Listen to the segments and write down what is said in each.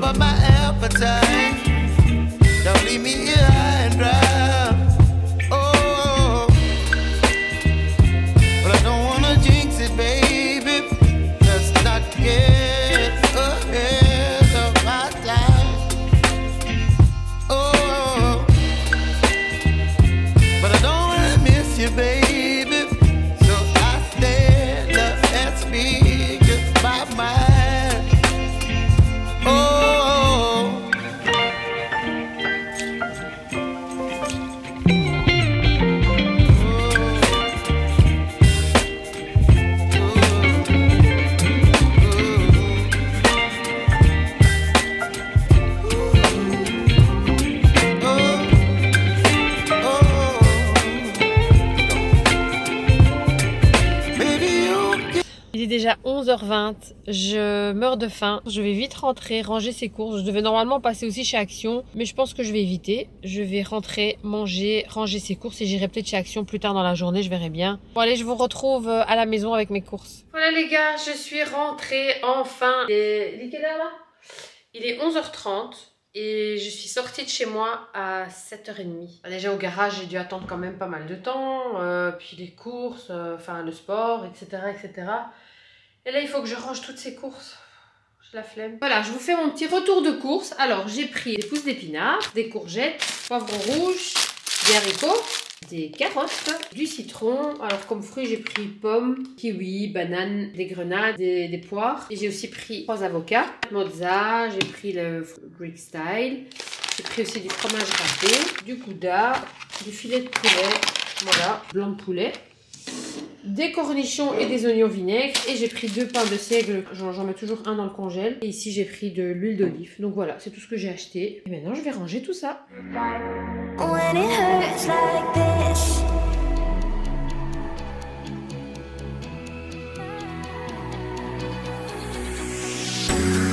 up my appetite. Don't leave me here high and dry. Oh, but I don't wanna jinx it, baby. Let's not get ahead of my time. Oh, but I don't wanna miss you, baby. So I stand up and speak my mind. Oh. Il est déjà 11h20, je meurs de faim, je vais vite rentrer, ranger ses courses. Je devais normalement passer aussi chez Action, mais je pense que je vais éviter. Je vais rentrer, manger, ranger ses courses et j'irai peut-être chez Action plus tard dans la journée, je verrai bien. Bon allez, je vous retrouve à la maison avec mes courses. Voilà les gars, je suis rentrée enfin. Il est quelle heure là? Il est 11h30. Et je suis sortie de chez moi à 7h30. Déjà au garage, j'ai dû attendre quand même pas mal de temps. Puis les courses, enfin le sport, etc., etc. Et là, il faut que je range toutes ces courses. J'ai la flemme. Voilà, je vous fais mon petit retour de courses. Alors, j'ai pris des pousses d'épinards, des courgettes, poivrons rouges, des haricots, des carottes, du citron. Alors, comme fruits, j'ai pris pommes, kiwi, bananes, des grenades, des poires. Et j'ai aussi pris 3 avocats, mozza, j'ai pris le Greek style. J'ai pris aussi du fromage râpé, du gouda, du filet de poulet, voilà, blanc de poulet. Des cornichons et des oignons vinaigre. Et j'ai pris 2 pains de seigle. J'en mets toujours un dans le congèle. Et ici, j'ai pris de l'huile d'olive. Donc voilà, c'est tout ce que j'ai acheté. Et maintenant, je vais ranger tout ça. When it hurts like this.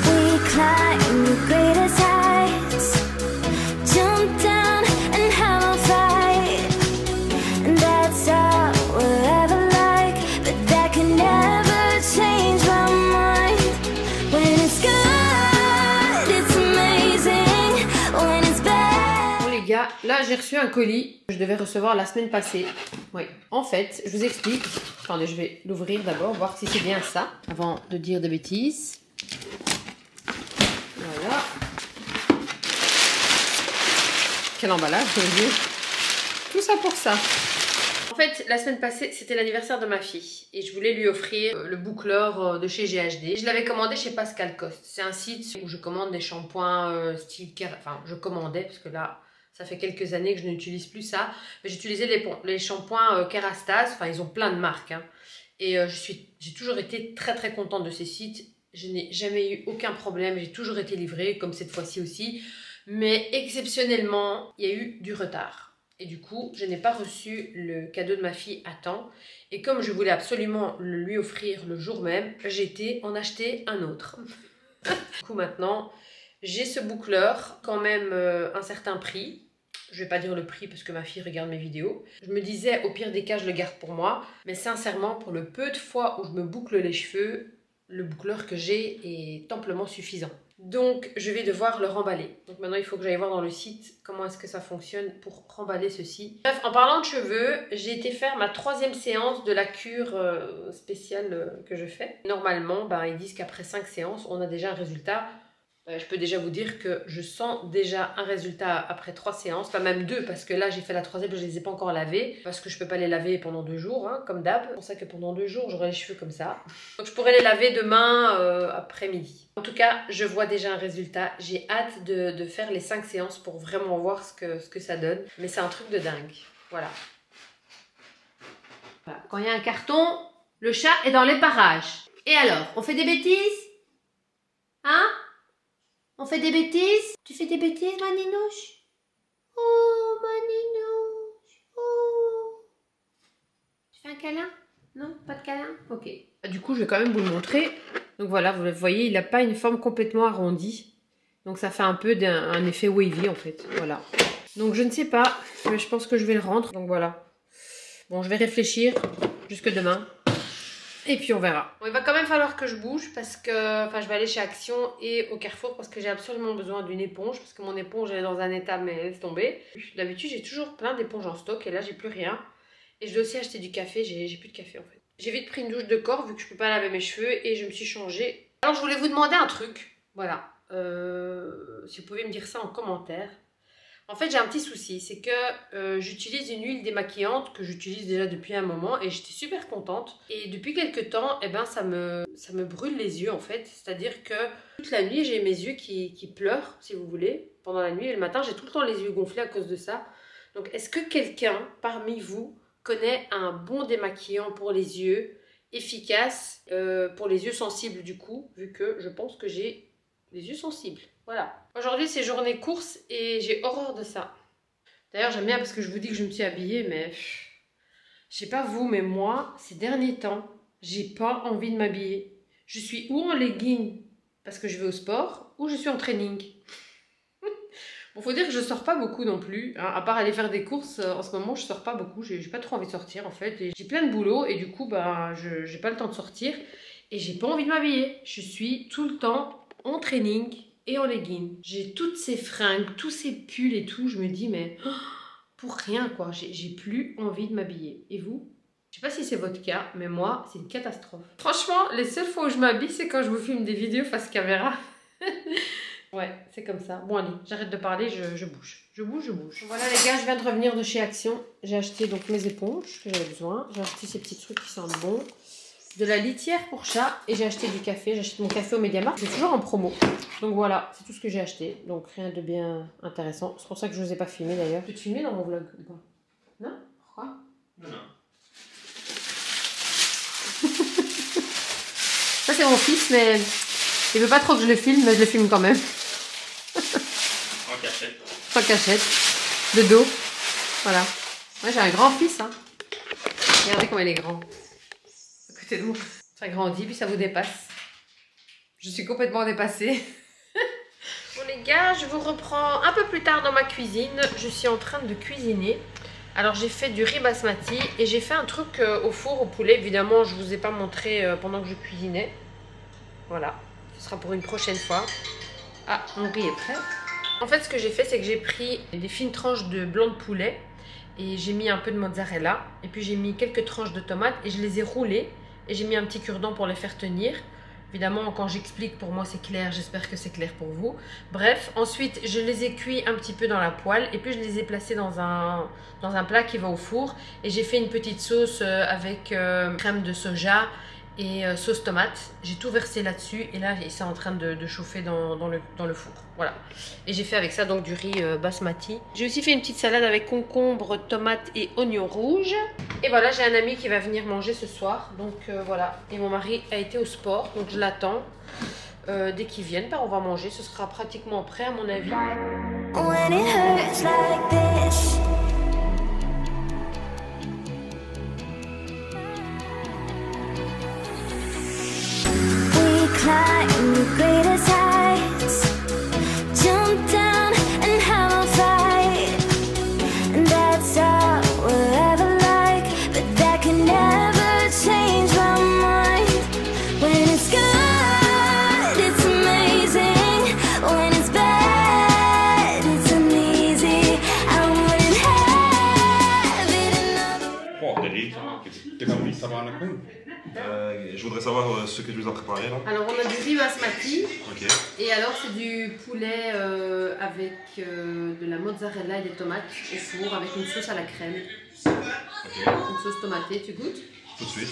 We climb the greatest heights. Jump down and have a fight. And that's all we'll ever. Là, j'ai reçu un colis que je devais recevoir la semaine passée. Oui. En fait, je vous explique. Attendez, je vais l'ouvrir d'abord, voir si c'est bien ça, avant de dire des bêtises. Voilà. Quel emballage, je veux dire. Tout ça pour ça. En fait, la semaine passée, c'était l'anniversaire de ma fille. Et je voulais lui offrir le boucleur de chez GHD. Je l'avais commandé chez Pascal Coste. C'est un site où je commande des shampoings style... Enfin, je commandais, parce que là... Ça fait quelques années que je n'utilise plus ça. J'utilisais les shampoings Kerastase. Enfin, ils ont plein de marques. Hein. Et j'ai toujours été très très contente de ces sites. Je n'ai jamais eu aucun problème. J'ai toujours été livrée, comme cette fois-ci aussi. Mais exceptionnellement, il y a eu du retard. Et du coup, je n'ai pas reçu le cadeau de ma fille à temps. Et comme je voulais absolument le lui offrir le jour même, j'ai été en acheter un autre. Du coup, maintenant, j'ai ce boucleur, quand même un certain prix. Je vais pas dire le prix parce que ma fille regarde mes vidéos. Je me disais, au pire des cas, je le garde pour moi. Mais sincèrement, pour le peu de fois où je me boucle les cheveux, le boucleur que j'ai est amplement suffisant. Donc, je vais devoir le remballer. Donc maintenant, il faut que j'aille voir dans le site comment est-ce que ça fonctionne pour remballer ceci. Bref, en parlant de cheveux, j'ai été faire ma 3e séance de la cure spéciale que je fais. Normalement, ils disent qu'après 5 séances, on a déjà un résultat. Je peux déjà vous dire que je sens déjà un résultat après 3 séances, enfin même 2, parce que là j'ai fait la 3e, je ne les ai pas encore lavés, parce que je ne peux pas les laver pendant 2 jours, hein, comme d'hab. C'est pour ça que pendant 2 jours, j'aurai les cheveux comme ça. Donc je pourrai les laver demain après-midi. En tout cas, je vois déjà un résultat. J'ai hâte de faire les 5 séances pour vraiment voir ce que ça donne. Mais c'est un truc de dingue. Voilà. Quand il y a un carton, le chat est dans les parages. Et alors, on fait des bêtises? Hein? On fait des bêtises? Tu fais des bêtises, Maninouche? Oh, Maninouche. Oh. Tu fais un câlin? Non, pas de câlin? Ok. Du coup, je vais quand même vous le montrer. Donc voilà, vous le voyez, il n'a pas une forme complètement arrondie. Donc ça fait un peu un effet wavy en fait. Voilà. Donc je ne sais pas, mais je pense que je vais le rendre. Donc voilà. Bon, je vais réfléchir jusque demain. Et puis on verra. Bon, il va quand même falloir que je bouge parce que je vais aller chez Action et au Carrefour parce que j'ai absolument besoin d'une éponge parce que mon éponge elle est dans un état mais laisse tomber. D'habitude j'ai toujours plein d'éponges en stock et là j'ai plus rien. Et je dois aussi acheter du café, j'ai plus de café en fait. J'ai vite pris une douche de corps vu que je peux pas laver mes cheveux et je me suis changée. Alors je voulais vous demander un truc, voilà. Si vous pouvez me dire ça en commentaire. En fait, j'ai un petit souci, c'est que j'utilise une huile démaquillante que j'utilise déjà depuis un moment et j'étais super contente. Et depuis quelques temps, eh ben, ça me brûle les yeux en fait. C'est-à-dire que toute la nuit, j'ai mes yeux qui pleurent, si vous voulez, pendant la nuit. Et le matin, j'ai tout le temps les yeux gonflés à cause de ça. Donc, est-ce que quelqu'un parmi vous connaît un bon démaquillant pour les yeux, efficace, pour les yeux sensibles du coup, vu que je pense que j'ai les yeux sensibles. Voilà. Aujourd'hui, c'est journée course et j'ai horreur de ça. D'ailleurs, j'aime bien parce que je vous dis que je me suis habillée, mais je sais pas vous, mais moi, ces derniers temps, j'ai pas envie de m'habiller. Je suis ou en legging parce que je vais au sport, ou je suis en training. Bon, faut dire que je sors pas beaucoup non plus, hein, à part aller faire des courses. En ce moment, je sors pas beaucoup. J'ai pas trop envie de sortir en fait. J'ai plein de boulot et du coup, bah, j'ai pas le temps de sortir et j'ai pas envie de m'habiller. Je suis tout le temps en training et en legging. J'ai toutes ces fringues, tous ces pulls et tout. Je me dis, mais pour rien quoi. J'ai plus envie de m'habiller. Et vous? Je sais pas si c'est votre cas, mais moi, c'est une catastrophe. Franchement, les seules fois où je m'habille, c'est quand je vous filme des vidéos face caméra. Ouais, c'est comme ça. Bon allez, j'arrête de parler, je bouge. Je bouge. Voilà les gars, je viens de revenir de chez Action. J'ai acheté donc mes éponges que j'avais besoin. J'ai acheté ces petits trucs qui sentent bon. De la litière pour chat et j'ai acheté du café. J'achète mon café au Mediamarkt. C'est toujours en promo. Donc voilà, c'est tout ce que j'ai acheté. Donc rien de bien intéressant. C'est pour ça que je ne vous ai pas filmé d'ailleurs. Tu peux te filmer dans mon vlog ou pas? Non? Pourquoi? Non. Ça c'est mon fils, mais il veut pas trop que je le filme, mais je le filme quand même. En cachette. En cachette. De dos. Voilà. Moi j'ai un grand fils. Hein. Regardez comment il est grand. À côté de moi. Ça grandit, puis ça vous dépasse. Je suis complètement dépassée. Bon les gars, je vous reprends un peu plus tard dans ma cuisine. Je suis en train de cuisiner. Alors j'ai fait du riz basmati et j'ai fait un truc au four au poulet. Évidemment, je ne vous ai pas montré pendant que je cuisinais. Voilà. Ce sera pour une prochaine fois. Ah, mon riz est prêt. En fait, ce que j'ai fait, c'est que j'ai pris des fines tranches de blanc de poulet et j'ai mis un peu de mozzarella et puis j'ai mis quelques tranches de tomates et je les ai roulées et j'ai mis un petit cure-dent pour les faire tenir. Évidemment, quand j'explique, pour moi c'est clair, j'espère que c'est clair pour vous. Bref, ensuite je les ai cuits un petit peu dans la poêle et puis je les ai placés dans un plat qui va au four. Et j'ai fait une petite sauce avec crème de soja et sauce tomate. J'ai tout versé là-dessus et là c'est en train de chauffer dans le four. Voilà. Et j'ai fait avec ça donc du riz basmati. J'ai aussi fait une petite salade avec concombre, tomates et oignons rouges. Et voilà, j'ai un ami qui va venir manger ce soir. Donc voilà. Et mon mari a été au sport, donc je l'attends. Dès qu'ils viennent, on va manger. Ce sera pratiquement prêt à mon avis. When it hurts like this. Climb the greatest heights, jump down and have a fight, and that's all we'll ever like, but that can never change my mind. When it's good, it's amazing. When it's bad, it's uneasy. I wouldn't have it another. Oh, t'es envie de savoir la coupe? Je voudrais savoir ce que tu nous as préparé là. Alors on a du riz basmati. Ok. Et alors c'est du poulet avec de la mozzarella et des tomates au four avec une sauce à la crème. Ok. Une sauce tomatée, tu goûtes? Tout de suite.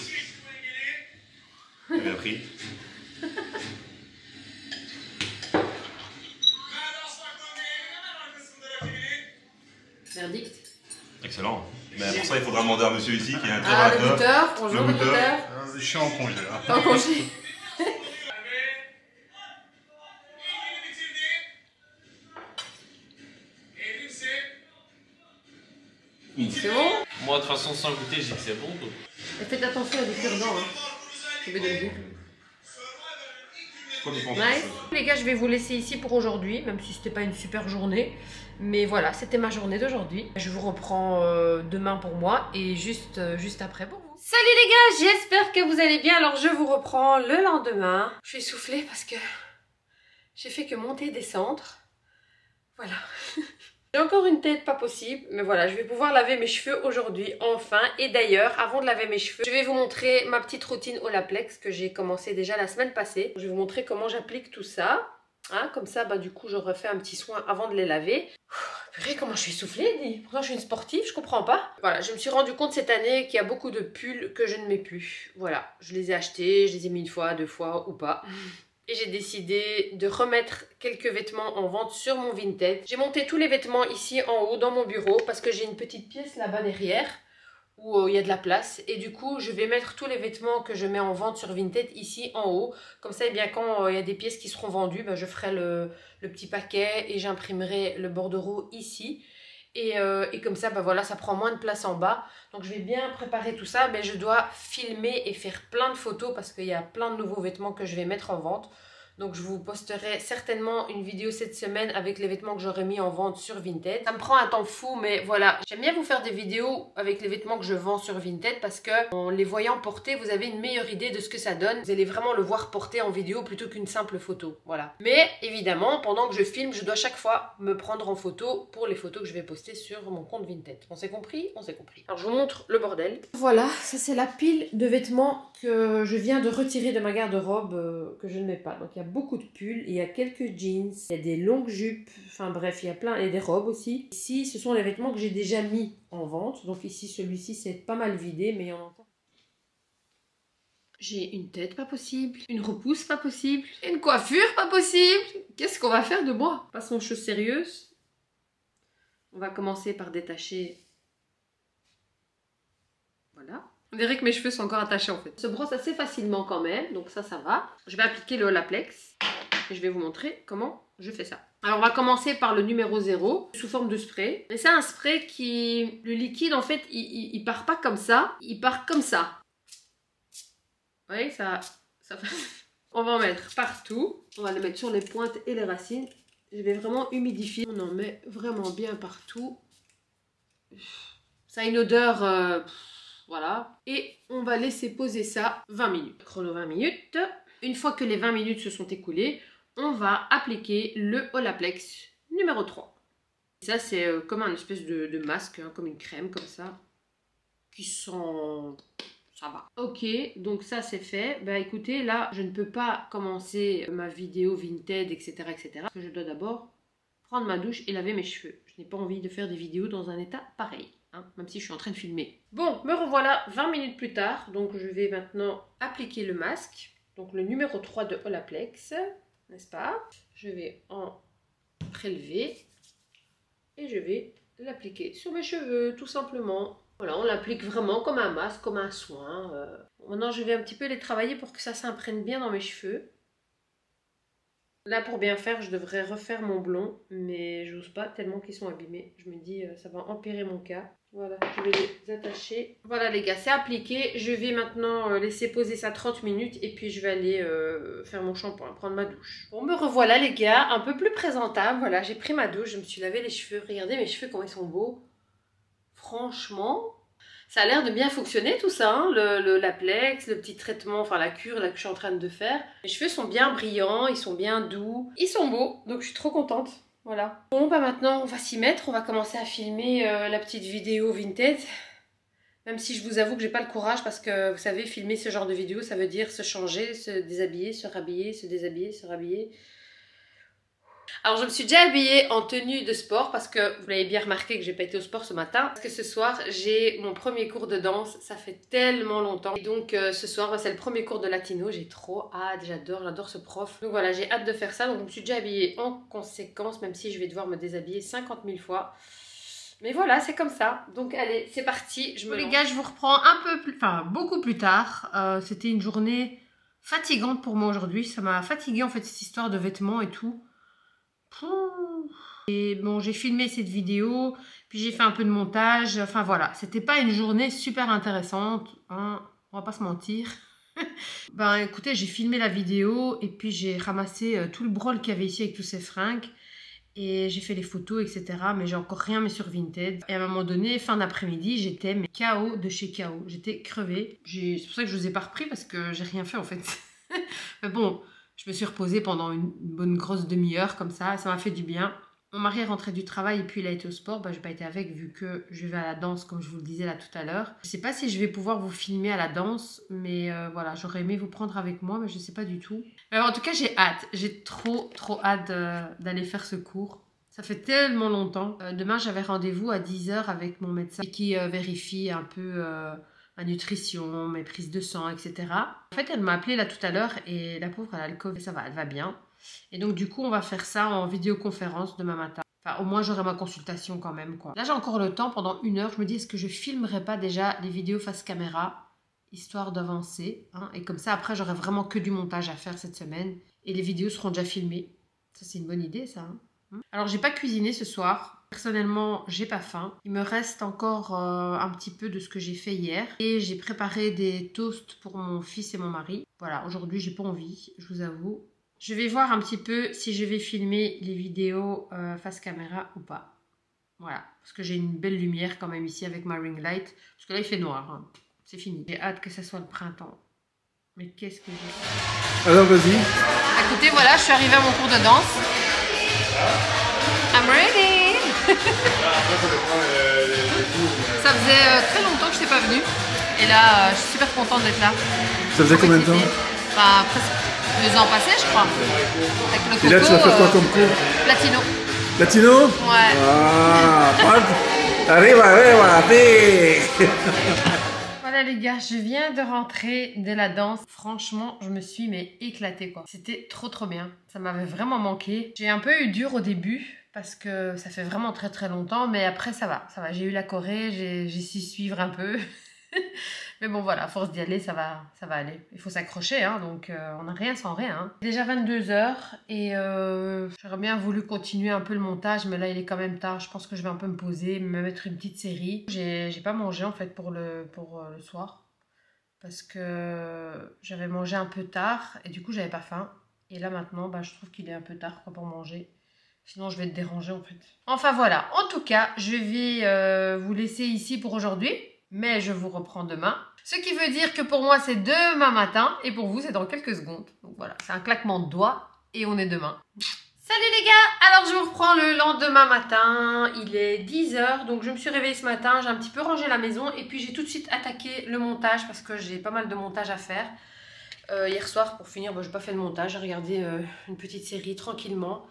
J'ai bien pris. Verdict. Excellent. Mais pour ça, il faudra demander à monsieur ici qui est un très Ah, bon le goûteur. Bonjour le goûteur. Je suis en congé là. T'es en congé. C'est bon? Moi, de toute façon, sans goûter, je dis que c'est bon. Donc. Et faites attention à des cure-dents. Hein. Je vais le dire. Nice. Les gars, je vais vous laisser ici pour aujourd'hui, même si c'était pas une super journée. Mais voilà, c'était ma journée d'aujourd'hui. Je vous reprends demain pour moi et juste après pour vous. Salut les gars, j'espère que vous allez bien. Alors je vous reprends le lendemain. Je suis essoufflée parce que j'ai fait que monter et descendre. Voilà. J'ai encore une tête pas possible, mais voilà, je vais pouvoir laver mes cheveux aujourd'hui, enfin. Et d'ailleurs, avant de laver mes cheveux, je vais vous montrer ma petite routine Olaplex que j'ai commencé déjà la semaine passée. Je vais vous montrer comment j'applique tout ça. Hein, comme ça, bah, du coup, je refais un petit soin avant de les laver. Purée, comment je suis essoufflée, pourtant je suis une sportive, je comprends pas. Voilà, je me suis rendu compte cette année qu'il y a beaucoup de pulls que je ne mets plus. Voilà, je les ai achetés, je les ai mis une fois, 2 fois ou pas. Et j'ai décidé de remettre quelques vêtements en vente sur mon Vinted. J'ai monté tous les vêtements ici en haut dans mon bureau parce que j'ai une petite pièce là-bas derrière où il y a de la place. Et du coup, je vais mettre tous les vêtements que je mets en vente sur Vinted ici en haut. Comme ça, eh bien, quand il y a des pièces qui seront vendues, ben, je ferai le petit paquet et j'imprimerai le bordereau ici. Et comme ça, ben voilà, ça prend moins de place en bas. Donc je vais bien préparer tout ça. Mais je dois filmer et faire plein de photos parce qu'il y a plein de nouveaux vêtements que je vais mettre en vente. Donc je vous posterai certainement une vidéo cette semaine avec les vêtements que j'aurai mis en vente sur Vinted. Ça me prend un temps fou, mais voilà. J'aime bien vous faire des vidéos avec les vêtements que je vends sur Vinted parce que en les voyant porter, vous avez une meilleure idée de ce que ça donne. Vous allez vraiment le voir porter en vidéo plutôt qu'une simple photo. Voilà. Mais évidemment, pendant que je filme, je dois chaque fois me prendre en photo pour les photos que je vais poster sur mon compte Vinted. On s'est compris? On s'est compris. Alors je vous montre le bordel. Voilà, ça c'est la pile de vêtements que je viens de retirer de ma garde-robe que je ne mets pas. Donc il y a beaucoup de pulls, il y a quelques jeans, il y a des longues jupes, enfin bref, il y a plein, et des robes aussi. Ici, ce sont les vêtements que j'ai déjà mis en vente. Donc ici, celui-ci, c'est pas mal vidé, mais il y en a encore. J'ai une tête pas possible, une repousse pas possible, une coiffure pas possible. Qu'est-ce qu'on va faire de moi? Passons aux choses sérieuses. On va commencer par détacher. Voilà. On dirait que mes cheveux sont encore attachés en fait. Ça se brosse assez facilement quand même, donc ça va. Je vais appliquer le Olaplex et je vais vous montrer comment je fais ça. Alors on va commencer par le numéro 0 sous forme de spray. Et c'est un spray qui... Le liquide en fait, il part pas comme ça, il part comme ça. Vous voyez, ça On va en mettre partout. On va le mettre sur les pointes et les racines. Je vais vraiment humidifier. On en met vraiment bien partout. Ça a une odeur... Voilà. Et on va laisser poser ça 20 minutes. Chrono 20 minutes. Une fois que les 20 minutes se sont écoulées, on va appliquer le Olaplex numéro 3. Ça, c'est comme un espèce de masque, hein, comme une crème, comme ça. Qui sent... ça va. Ok, donc ça, c'est fait. Bah écoutez, là, je ne peux pas commencer ma vidéo Vinted, etc., etc. Parce que je dois d'abord prendre ma douche et laver mes cheveux. Je n'ai pas envie de faire des vidéos dans un état pareil. Même si je suis en train de filmer. Bon, me revoilà 20 minutes plus tard. Donc je vais maintenant appliquer le masque. Donc le numéro 3 de Olaplex. N'est-ce pas? Je vais en prélever. Et je vais l'appliquer sur mes cheveux, tout simplement. Voilà, on l'applique vraiment comme un masque, comme un soin. Maintenant je vais un petit peu les travailler pour que ça s'imprègne bien dans mes cheveux. Là, pour bien faire, je devrais refaire mon blond, mais j'ose pas tellement qu'ils sont abîmés. Je me dis, ça va empirer mon cas. Voilà, je vais les attacher. Voilà les gars, c'est appliqué. Je vais maintenant laisser poser ça 30 minutes et puis je vais aller faire mon shampoing, prendre ma douche. Bon, me revoilà les gars, un peu plus présentable. Voilà, j'ai pris ma douche, je me suis lavé les cheveux. Regardez mes cheveux, comment ils sont beaux. Franchement... ça a l'air de bien fonctionner tout ça, hein, le Olaplex, le petit traitement, enfin la cure là, que je suis en train de faire. Les cheveux sont bien brillants, ils sont bien doux, ils sont beaux, donc je suis trop contente. Voilà. Bon bah maintenant on va s'y mettre, on va commencer à filmer la petite vidéo Vinted. Même si je vous avoue que j'ai pas le courage parce que vous savez, filmer ce genre de vidéo, ça veut dire se changer, se déshabiller, se rhabiller, se déshabiller, se rhabiller. Alors je me suis déjà habillée en tenue de sport parce que vous l'avez bien remarqué que j'ai pas été au sport ce matin. Parce que ce soir j'ai mon premier cours de danse, ça fait tellement longtemps. Et donc ce soir bah, c'est le premier cours de latino, j'ai trop hâte, j'adore ce prof. Donc voilà, j'ai hâte de faire ça, donc je me suis déjà habillée en conséquence, même si je vais devoir me déshabiller 50 000 fois. Mais voilà, c'est comme ça. Donc allez, c'est parti. Les gars, je vous reprends un peu plus, enfin beaucoup plus tard. C'était une journée fatigante pour moi aujourd'hui. Ça m'a fatiguée en fait cette histoire de vêtements et tout. Et bon, j'ai filmé cette vidéo, puis j'ai fait un peu de montage. Enfin voilà, c'était pas une journée super intéressante, hein, on va pas se mentir. Ben écoutez, j'ai filmé la vidéo et puis j'ai ramassé tout le brol qu'il y avait ici avec tous ces fringues. Et j'ai fait les photos, etc. Mais j'ai encore rien mis sur Vinted. Et à un moment donné, fin d'après-midi, j'étais KO de chez KO. J'étais crevée. C'est pour ça que je vous ai pas repris parce que j'ai rien fait en fait. Mais bon, je me suis reposée pendant une bonne grosse demi-heure comme ça. Ça m'a fait du bien. Mon mari est rentré du travail et puis il a été au sport. Bah, je n'ai pas été avec vu que je vais à la danse comme je vous le disais là tout à l'heure. Je ne sais pas si je vais pouvoir vous filmer à la danse. Mais voilà, j'aurais aimé vous prendre avec moi. Mais je ne sais pas du tout. Alors, en tout cas, j'ai hâte. J'ai trop hâte d'aller faire ce cours. Ça fait tellement longtemps. Demain, j'avais rendez-vous à 10h avec mon médecin qui vérifie un peu ma nutrition, mes prises de sang, etc. En fait, elle m'a appelé là tout à l'heure et la pauvre, elle a le Covid. Ça va, elle va bien. Et donc, du coup, on va faire ça en vidéoconférence demain matin. Enfin, au moins, j'aurai ma consultation quand même, quoi. Là, j'ai encore le temps pendant 1 heure. Je me dis, est-ce que je filmerai pas déjà les vidéos face caméra, histoire d'avancer, hein, et comme ça, après, j'aurai vraiment que du montage à faire cette semaine. Et les vidéos seront déjà filmées. Ça, c'est une bonne idée, ça. Hein. Alors, j'ai pas cuisiné ce soir. Personnellement, j'ai pas faim. Il me reste encore un petit peu de ce que j'ai fait hier. Et j'ai préparé des toasts pour mon fils et mon mari. Voilà, aujourd'hui, j'ai pas envie, je vous avoue. Je vais voir un petit peu si je vais filmer les vidéos face caméra ou pas. Voilà, parce que j'ai une belle lumière quand même ici avec ma ring light. Parce que là, il fait noir. Hein. C'est fini. J'ai hâte que ça soit le printemps. Mais qu'est-ce que j'ai... Alors, vas-y. Écoutez, voilà, je suis arrivée à mon cours de danse. I'm ready. Ça faisait très longtemps que je n'étais pas venue. Et là, je suis super contente d'être là. Ça faisait combien de temps? Bah, presque 2 ans passés, je crois. Avec le coco, et là, tu vas faire quoi comme cours? Latino. Latino? Ouais. Ah, arriba, Voilà les gars, je viens de rentrer de la danse. Franchement, je me suis éclatée quoi. C'était trop bien. Ça m'avait vraiment manqué. J'ai un peu eu dur au début parce que ça fait vraiment très longtemps. Mais après, ça va. J'ai eu la Corée, j'ai su suivre un peu. Mais bon voilà, à force d'y aller, ça va aller. Il faut s'accrocher, hein, donc on n'a rien sans rien. Hein. Déjà 22h et j'aurais bien voulu continuer un peu le montage, mais là il est quand même tard. Je pense que je vais un peu me poser, me mettre une petite série. J'ai pas mangé en fait pour le soir parce que j'avais mangé un peu tard et du coup j'avais pas faim. Et là maintenant, bah, je trouve qu'il est un peu tard quoi, pour manger. Sinon je vais te déranger en fait. Enfin voilà, en tout cas, je vais vous laisser ici pour aujourd'hui. Mais je vous reprends demain. Ce qui veut dire que pour moi, c'est demain matin. Et pour vous, c'est dans quelques secondes. Donc voilà, c'est un claquement de doigts. Et on est demain. Salut les gars! Alors je vous reprends le lendemain matin. Il est 10h. Donc je me suis réveillée ce matin. J'ai un petit peu rangé la maison. Et puis j'ai tout de suite attaqué le montage. Parce que j'ai pas mal de montage à faire. Hier soir, pour finir, je n'ai pas fait de montage. J'ai regardé une petite série tranquillement.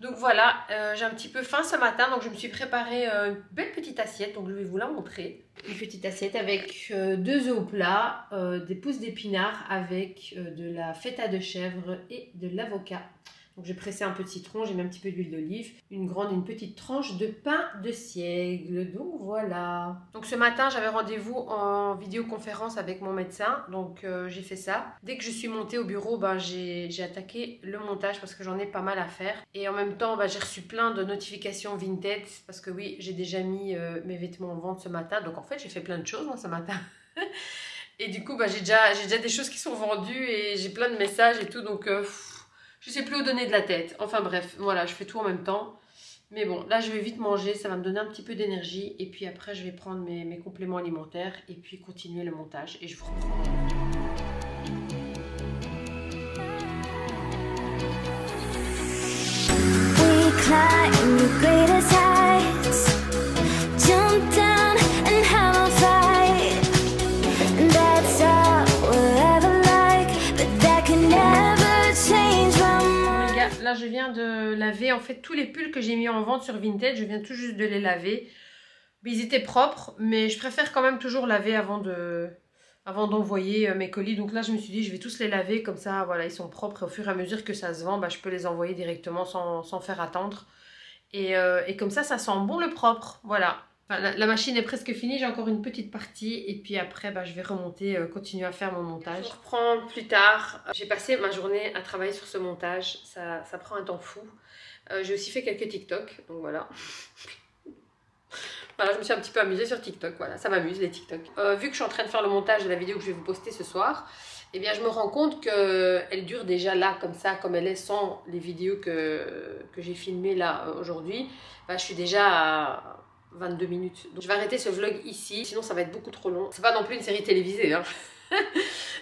Donc voilà, j'ai un petit peu faim ce matin, donc je me suis préparé une belle petite assiette, donc je vais vous la montrer. Une petite assiette avec 2 œufs au plat, des pousses d'épinards avec de la feta de chèvre et de l'avocat. Donc j'ai pressé un peu de citron, j'ai mis un petit peu d'huile d'olive, une petite tranche de pain de seigle. Donc voilà. Donc ce matin j'avais rendez-vous en vidéoconférence avec mon médecin, donc j'ai fait ça. Dès que je suis montée au bureau, j'ai attaqué le montage parce que j'en ai pas mal à faire. Et en même temps, j'ai reçu plein de notifications Vinted parce que oui, j'ai déjà mis mes vêtements en vente ce matin. Donc en fait, j'ai fait plein de choses moi, ce matin. Et du coup, j'ai déjà des choses qui sont vendues et j'ai plein de messages et tout, donc... je sais plus où donner de la tête. Enfin bref, voilà, je fais tout en même temps. Mais bon, là je vais vite manger, ça va me donner un petit peu d'énergie. Et puis après, je vais prendre mes compléments alimentaires et puis continuer le montage. Et je vous reprends. We climb the greatest heights, jump down and have a fight. And that's all we'll ever like, but that can never change. Là je viens de laver en fait tous les pulls que j'ai mis en vente sur Vinted, je viens tout juste de les laver. Ils étaient propres, mais je préfère quand même toujours laver avant d'envoyer mes colis. Donc là je me suis dit je vais tous les laver, comme ça voilà, ils sont propres et au fur et à mesure que ça se vend, je peux les envoyer directement sans faire attendre. Et comme ça sent bon le propre, voilà. Enfin, la machine est presque finie, j'ai encore une petite partie et puis après je vais remonter, continuer à faire mon montage. Je reprends plus tard. J'ai passé ma journée à travailler sur ce montage, ça prend un temps fou. J'ai aussi fait quelques TikTok, donc voilà. Voilà, je me suis un petit peu amusée sur TikTok, voilà, ça m'amuse les TikTok. Vu que je suis en train de faire le montage de la vidéo que je vais vous poster ce soir, eh bien je me rends compte qu'elle dure déjà là comme ça, comme elle est sans les vidéos que j'ai filmées là aujourd'hui. Bah, je suis déjà à 22 minutes. Donc je vais arrêter ce vlog ici, sinon ça va être beaucoup trop long. C'est pas non plus une série télévisée, hein.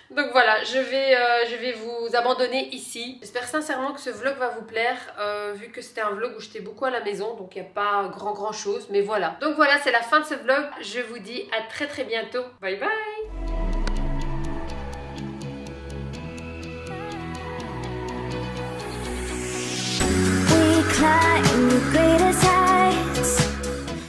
Donc voilà, je vais vous abandonner ici. J'espère sincèrement que ce vlog va vous plaire, vu que c'était un vlog où j'étais beaucoup à la maison, donc il n'y a pas grand chose, mais voilà. Donc voilà, c'est la fin de ce vlog. Je vous dis à très bientôt. Bye bye. We climb the greatest heights.